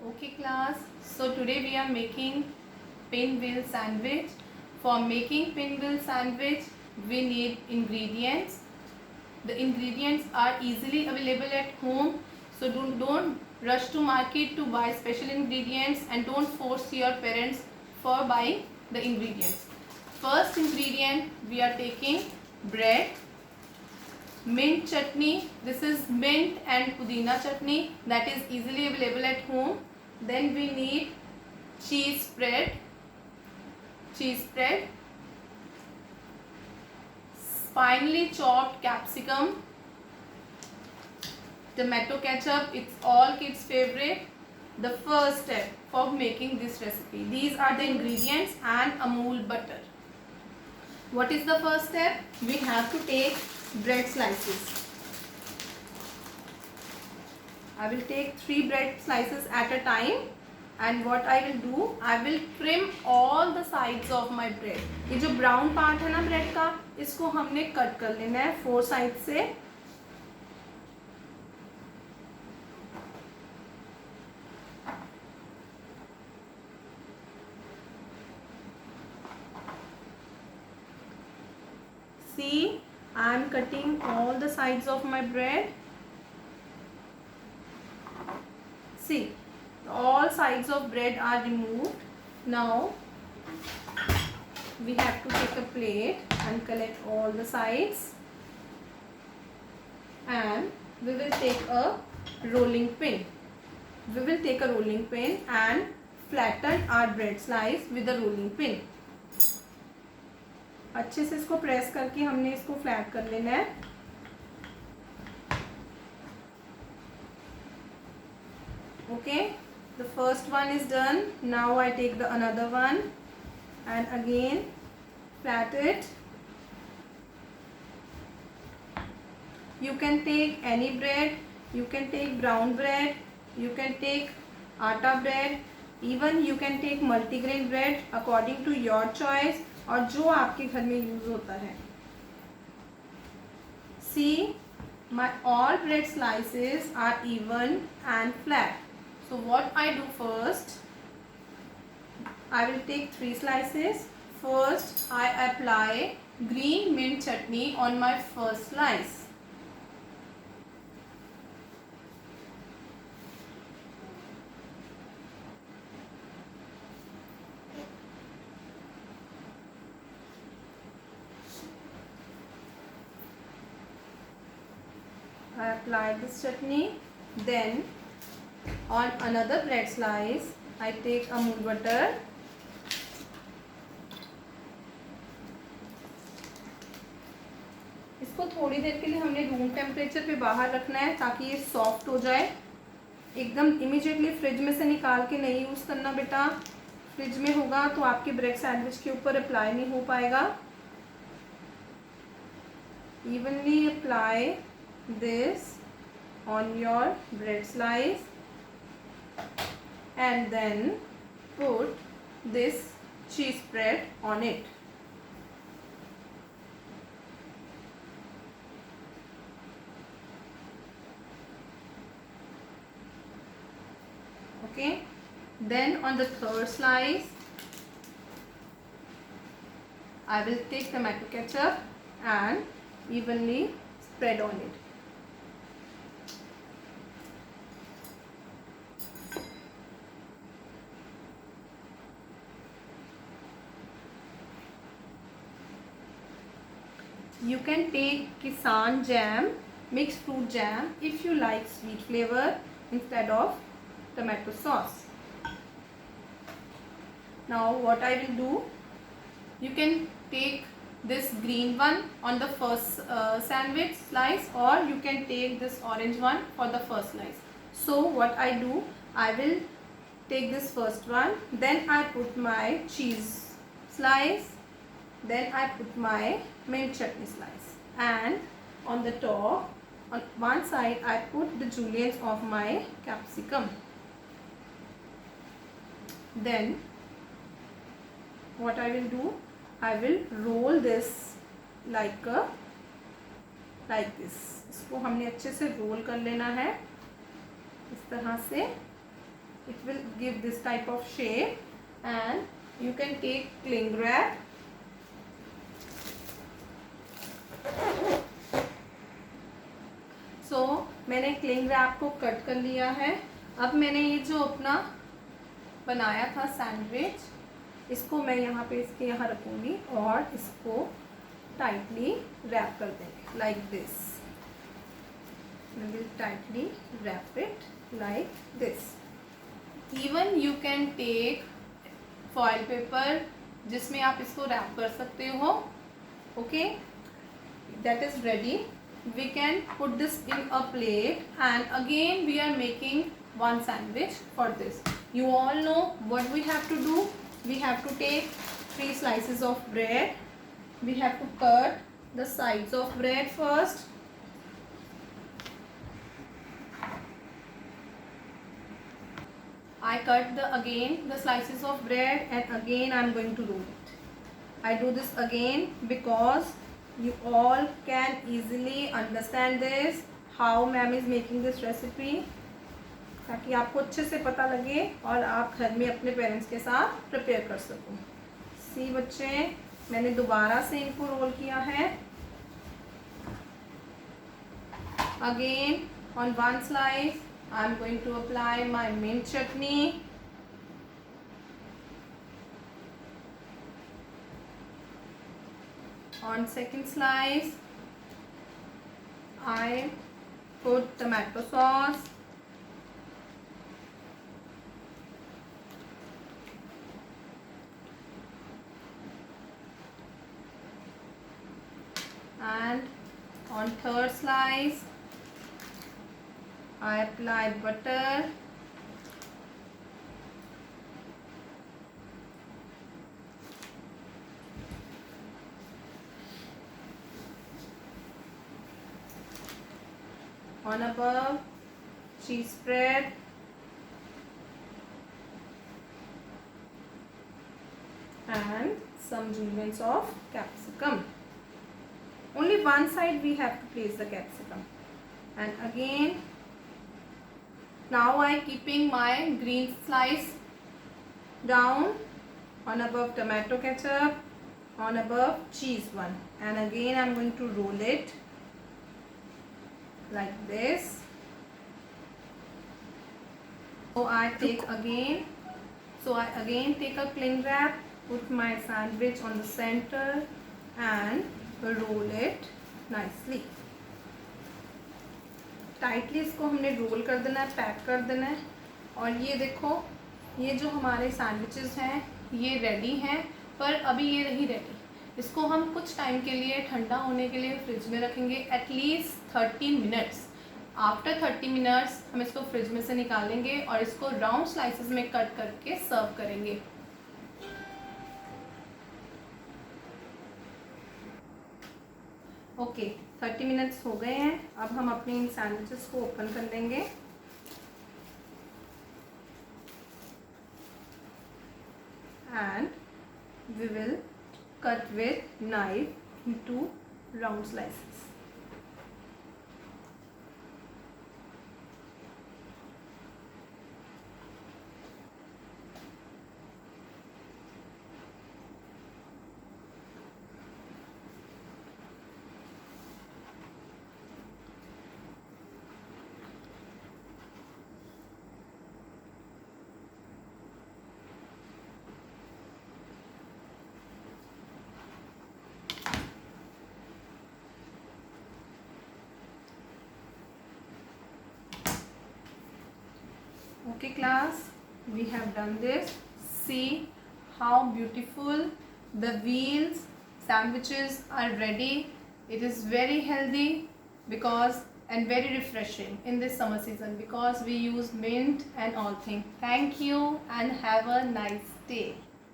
Okay class, so today we are making pinwheel sandwich. For making pinwheel sandwich we need ingredients. The ingredients are easily available at home, so don't rush to market to buy special ingredients and don't force your parents for buying the ingredients. First ingredient we are taking bread, mint chutney. This is mint and pudina chutney that is easily available at home. Then we need cheese spread, finely chopped capsicum, tomato ketchup. It's all kids favorite. The first step for making this recipe, these are the ingredients and Amul butter. What is the first step? We have to take bread slices. I will take 3 bread slices at a time, and what I will do, I will trim all the sides of my bread. ये जो brown part है ना bread का, इसको हमने cut कर लेना है 4 sides से. See, I am cutting all the sides of my bread. See, all sides of bread are removed. Now we have to take a plate and collect all the sides, and we will take a rolling pin. We will take a rolling pin and flatten our bread slice with a rolling pin. अच्छे से इसको press करके हमने इसको flat कर लेना है. Okay, the first one is done. Now I take the another one and again flat it. You can take any bread. You can take brown bread. You can take atta bread. Even you can take multigrain bread according to your choice और जो आपके घर में use होता है. See, my all bread slices are even and flat. So what I do first, I will take 3 slices. First I apply green mint chutney on my first slice. I apply this chutney. Then on another bread slice I take Amul butter. इसको थोड़ी देर के लिए हमने room temperature पे बाहर रखना है ताकि ये सॉफ्ट हो जाए. एकदम इमीडिएटली फ्रिज में से निकाल के नहीं यूज़ करना बेटा. फ्रिज में होगा तो आपके ब्रेड सैंडविच के ऊपर अप्लाई नहीं हो पाएगा. Evenly apply this on your bread slice and then put this cheese spread on it. Okay, then on the third slice I will take tomato ketchup and evenly spread on it. You can take Kisan jam, mixed fruit jam, if you like sweet flavor instead of tomato sauce. Now what I will do, you can take this green one on the first sandwich slice, or you can take this orange one for the first slice. So what I do, I will take this first one, then I put my cheese slice, then I put my mint chutney slice, and on the top, on one side I put the julienne of my capsicum. Then what I will do, I will roll this like this. इसको हमने अच्छे से role कर लेना है इस तरह से. it will give this type of shape, and you can take cling wrap. So मैंने क्लिंग रैप को कट कर लिया है. अब मैंने ये जो अपना बनाया था सैंडविच, इसको मैं यहाँ पे इसके यहाँ रखूँगी और इसको टाइटली रैप कर देंगे like this. We will tightly wrap it like this. Even you can take foil paper जिसमें आप इसको रैप कर सकते हो. Okay, that is ready. We can put this in a plate, and again we are making one sandwich for this. You all know what we have to do. We have to take 3 slices of bread. We have to cut the sides of bread first. I cut the slices of bread, and again I am going to roll it. I do this again because you all can easily understand this, how ma'am is making this recipe, ताकि आपको अच्छे से पता लगे और आप घर में अपने पेरेंट्स के साथ प्रिपेयर कर सको. सी बच्चे, मैंने दोबारा से इनको रोल किया है. Again on one slice I am going to apply my mint chutney. On second slice I put tomato sauce. And on third slice I apply butter. On above, cheese spread. And some julienne of capsicum. Only one side we have to place the capsicum. And again, now I keeping my green slice down, on above tomato ketchup, on above cheese one, and again I am going to roll it like this. So I again take a cling wrap, put my sandwich on the center and roll it nicely. Tightly इसको हमने role कर देना है, pack कर देना है. और ये देखो, ये जो हमारे सैंडविचेस हैं ये रेडी हैं, पर अभी ये नहीं रेडी. इसको हम कुछ टाइम के लिए ठंडा होने के लिए फ्रिज में रखेंगे, एटलीस्ट 30 मिनट्स. आफ्टर 30 मिनट्स हम इसको फ्रिज में से निकालेंगे और इसको राउंड स्लाइसेस में कट करके सर्व करेंगे. ओके, 30 मिनट्स हो गए हैं. अब हम अपने इन सैंडविचेस को ओपन कर लेंगे. And we will cut with knife into round slices. Okay class, we have done this. See how beautiful the veal sandwiches are ready. It is very healthy and very refreshing in this summer season because we use mint and all things. Thank you and have a nice day.